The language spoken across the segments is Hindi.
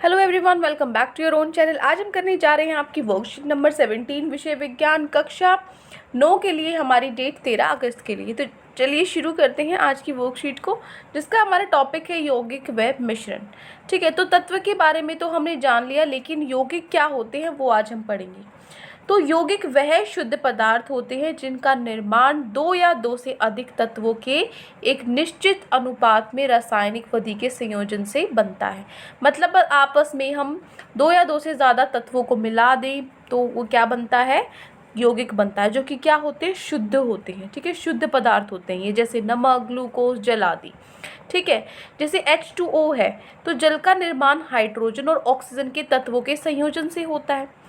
Hello everyone, welcome back to your own channel. आज हम करने जा रहे हैं आपकी वर्कशीट नंबर 17 विषय विज्ञान कक्षा 9 के लिए। हमारी डेट 13 अगस्त के लिए। तो चलिए शुरू करते हैं आज की वर्कशीट को, जिसका हमारा टॉपिक है यौगिक व मिश्रण। ठीक है, तो तत्व के बारे में तो हमने जान लिया, लेकिन यौगिक क्या होते हैं वो आज हम पढ़ेंगे। तो यौगिक वह शुद्ध पदार्थ होते हैं जिनका निर्माण दो या दो से अधिक तत्वों के एक निश्चित अनुपात में रासायनिक विधि के संयोजन से बनता है। मतलब आपस में हम दो या दो से ज़्यादा तत्वों को मिला दें तो वो क्या बनता है, यौगिक बनता है, जो कि क्या होते हैं, शुद्ध होते हैं। ठीक है, शुद्ध पदार्थ होते हैं ये, जैसे नमक, ग्लूकोज, जल आदि। ठीक है, जैसे H2O है तो जल का निर्माण हाइड्रोजन और ऑक्सीजन के तत्वों के संयोजन से होता है।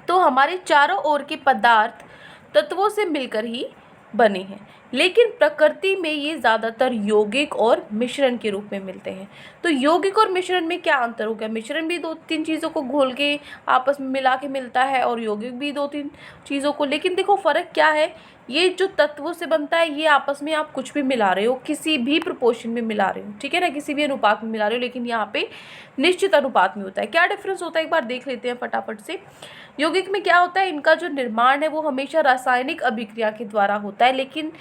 तो हमारे चारों ओर के पदार्थ तत्वों से मिलकर ही बने हैं, लेकिन प्रकृति में ये ज़्यादातर यौगिक और मिश्रण के रूप में मिलते हैं। तो यौगिक और मिश्रण में क्या अंतर हो गया? मिश्रण भी दो तीन चीज़ों को घोल के आपस में मिला के मिलता है, और यौगिक भी दो तीन चीज़ों को। लेकिन देखो फ़र्क क्या है, ये जो तत्वों से बनता है ये आपस में आप कुछ भी मिला रहे हो, किसी भी प्रोपोर्शन में मिला रहे हो, ठीक है ना, किसी भी अनुपात में मिला रहे हो, लेकिन यहाँ पे निश्चित अनुपात में होता है। क्या डिफरेंस होता है, एक बार देख लेते हैं फटाफट से। यौगिक में क्या होता है, इनका जो निर्माण है वो हमेशा रासायनिक अभिक्रिया के द्वारा होता है, लेकिन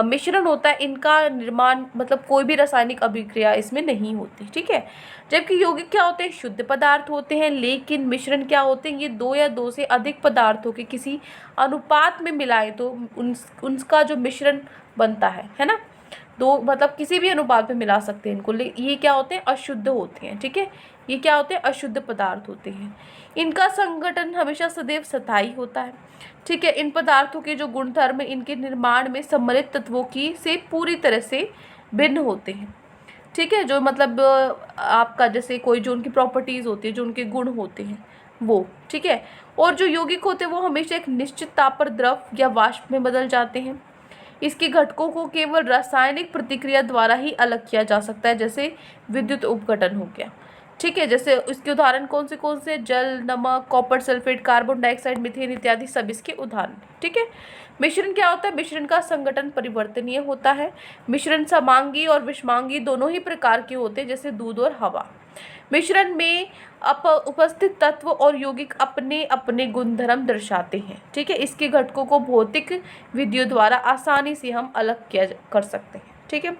मिश्रण होता है, इनका निर्माण मतलब कोई भी रासायनिक अभिक्रिया इसमें नहीं होती। ठीक है, जबकि यौगिक क्या होते हैं, शुद्ध पदार्थ होते हैं, लेकिन मिश्रण क्या होते हैं, ये दो या दो से अधिक पदार्थों के किसी अनुपात में मिलाएं तो उनका जो मिश्रण बनता है ना, दो मतलब किसी भी अनुपात में मिला सकते हैं इनको। ये क्या होते हैं, अशुद्ध होते हैं। ठीक है, ये क्या होते हैं, अशुद्ध पदार्थ होते हैं। इनका संगठन हमेशा सदैव स्थायी होता है। ठीक है, इन पदार्थों के जो गुणधर्म इनके निर्माण में सम्मिलित तत्वों की से पूरी तरह से भिन्न होते हैं। ठीक है, जो मतलब आपका जैसे कोई जो उनकी प्रॉपर्टीज़ होती है, जो उनके गुण होते हैं वो। ठीक है, और जो यौगिक होते हैं वो हमेशा एक निश्चित ताप पर द्रव या वाष्प में बदल जाते हैं। इसके घटकों को केवल रासायनिक प्रतिक्रिया द्वारा ही अलग किया जा सकता है, जैसे विद्युत उपघटन हो गया। ठीक है, जैसे इसके उदाहरण कौन से जल, नमक, copper sulphate, carbon dioxide, methane इत्यादि सब इसके उदाहरण। ठीक है, मिश्रण क्या होता है, मिश्रण का संगठन परिवर्तनीय होता है। मिश्रण समांगी और विषमांगी दोनों ही प्रकार के होते हैं, जैसे दूध और हवा। मिश्रण में उपस्थित तत्व और यौगिक अपने अपने गुणधर्म दर्शाते हैं। ठीक है, इसके घटकों को भौतिक विधियों द्वारा आसानी से हम अलग किया कर सकते हैं। ठीक है,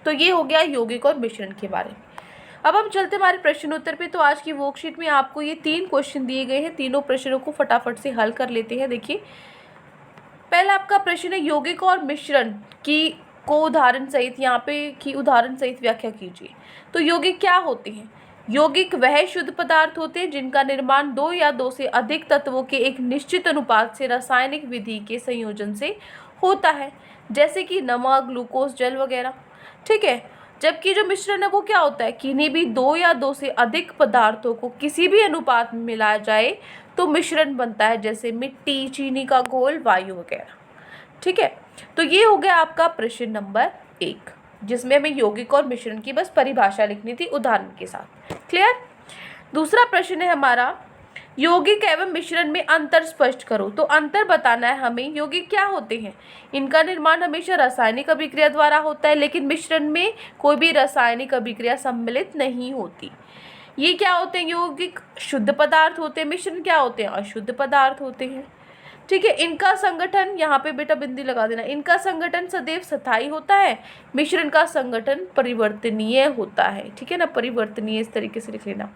तो ये हो गया यौगिक और मिश्रण के बारे में। अब हम चलते हमारे प्रश्नोत्तर पे। तो आज की वर्कशीट में आपको ये 3 क्वेश्चन दिए गए हैं, तीनों प्रश्नों को फटाफट से हल कर लेते हैं। देखिए, पहला आपका प्रश्न है, यौगिक और मिश्रण की को उदाहरण सहित यहाँ पे की उदाहरण सहित व्याख्या कीजिए। तो यौगिक क्या होते हैं? यौगिक वह शुद्ध पदार्थ होते हैं जिनका निर्माण दो या दो से अधिक तत्वों के एक निश्चित अनुपात से रासायनिक विधि के संयोजन से होता है, जैसे कि नमक, ग्लूकोज, जल वगैरह। ठीक है, जबकि जो मिश्रण है वो क्या होता है, किन्हीं भी दो या दो से अधिक पदार्थों को किसी भी अनुपात में मिलाया जाए तो मिश्रण बनता है, जैसे मिट्टी, चीनी का घोल, वायु वगैरह। ठीक है, तो ये हो गया आपका प्रश्न नंबर 1, जिसमें हमें यौगिक और मिश्रण की बस परिभाषा लिखनी थी उदाहरण के साथ। क्लियर? दूसरा प्रश्न है हमारा, यौगिक एवं मिश्रण में अंतर स्पष्ट करो। तो अंतर बताना है हमें। यौगिक क्या होते हैं, इनका निर्माण हमेशा रासायनिक अभिक्रिया द्वारा होता है, लेकिन मिश्रण में कोई भी रासायनिक अभिक्रिया सम्मिलित नहीं होती। ये क्या होते हैं, यौगिक शुद्ध पदार्थ होते हैं, मिश्रण क्या होते हैं, अशुद्ध पदार्थ होते हैं। ठीक है, इनका संगठन, यहाँ पे बेटा बिंदी लगा देना, इनका संगठन सदैव स्थायी होता है, मिश्रण का संगठन परिवर्तनीय होता है। ठीक है ना, परिवर्तनीय इस तरीके से लिख लेना।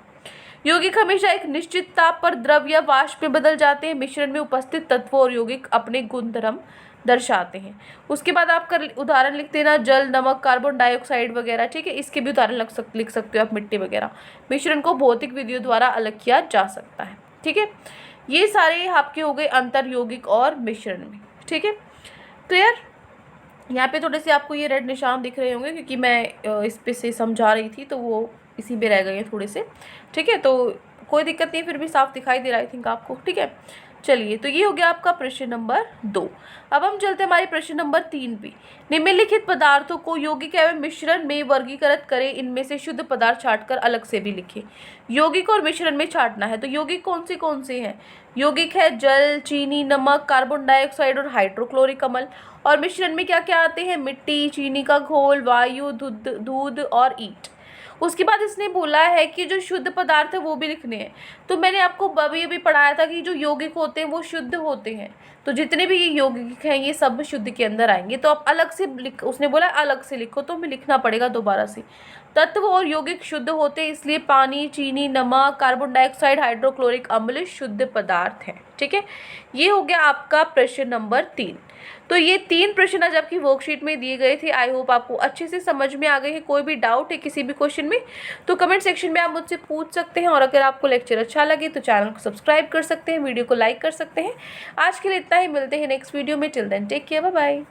यौगिक हमेशा एक निश्चित ताप पर द्रव या वाष्प में बदल जाते हैं। मिश्रण में उपस्थित तत्वों और यौगिक अपने गुणधर्म दर्शाते हैं। उसके बाद आपका उदाहरण लिख देना, जल, नमक, कार्बन डाइऑक्साइड वगैरह। ठीक है, इसके भी उदाहरण लिख सकते हो आप, मिट्टी वगैरह। मिश्रण को भौतिक विधियों द्वारा अलग किया जा सकता है। ठीक है, ये सारे आपके हो गए अंतर यौगिक और मिश्रण में। ठीक है, क्लियर? यहाँ पे थोड़े से आपको ये रेड निशान दिख रहे होंगे, क्योंकि मैं इस पे से समझा रही थी तो वो इसी में रह गए हैं थोड़े से। ठीक है, तो कोई दिक्कत नहीं, फिर भी साफ दिखाई दे रहा है आई थिंक आपको। ठीक है, चलिए, तो ये हो गया आपका प्रश्न नंबर 2। अब हम चलते हैं हमारे प्रश्न नंबर 3 पे। निम्नलिखित पदार्थों को यौगिक एवं मिश्रण में वर्गीकृत करें, इनमें से शुद्ध पदार्थ छांटकर अलग से भी लिखें। यौगिक और मिश्रण में छांटना है, तो यौगिक कौन से हैं? यौगिक है जल, चीनी, नमक, कार्बन डाइऑक्साइड और हाइड्रोक्लोरिक अम्ल। और मिश्रण में क्या क्या आते हैं, मिट्टी, चीनी का घोल, वायु, दूध और ईंट। उसके बाद इसने बोला है कि जो शुद्ध पदार्थ है वो भी लिखने हैं। तो मैंने आपको अभी पढ़ाया था कि जो यौगिक होते हैं वो शुद्ध होते हैं, तो जितने भी ये यौगिक हैं ये सब शुद्ध के अंदर आएंगे। तो आप अलग से उसने बोला अलग से लिखो, तो हमें लिखना पड़ेगा दोबारा से। तत्व और यौगिक शुद्ध होते हैं, इसलिए पानी, चीनी, नमक, कार्बन डाइऑक्साइड, हाइड्रोक्लोरिक अम्ल शुद्ध पदार्थ हैं। ठीक है, ये हो गया आपका प्रश्न नंबर 3। तो ये 3 प्रश्न आज आपकी वर्कशीट में दिए गए थे। आई होप आपको अच्छे से समझ में आ गए हैं। कोई भी डाउट है किसी भी क्वेश्चन में तो कमेंट सेक्शन में आप मुझसे पूछ सकते हैं, और अगर आपको लेक्चर अच्छा लगे तो चैनल को सब्सक्राइब कर सकते हैं, वीडियो को लाइक कर सकते हैं। आज के लिए इतना ही, मिलते हैं नेक्स्ट वीडियो में। Till then take care, bye bye.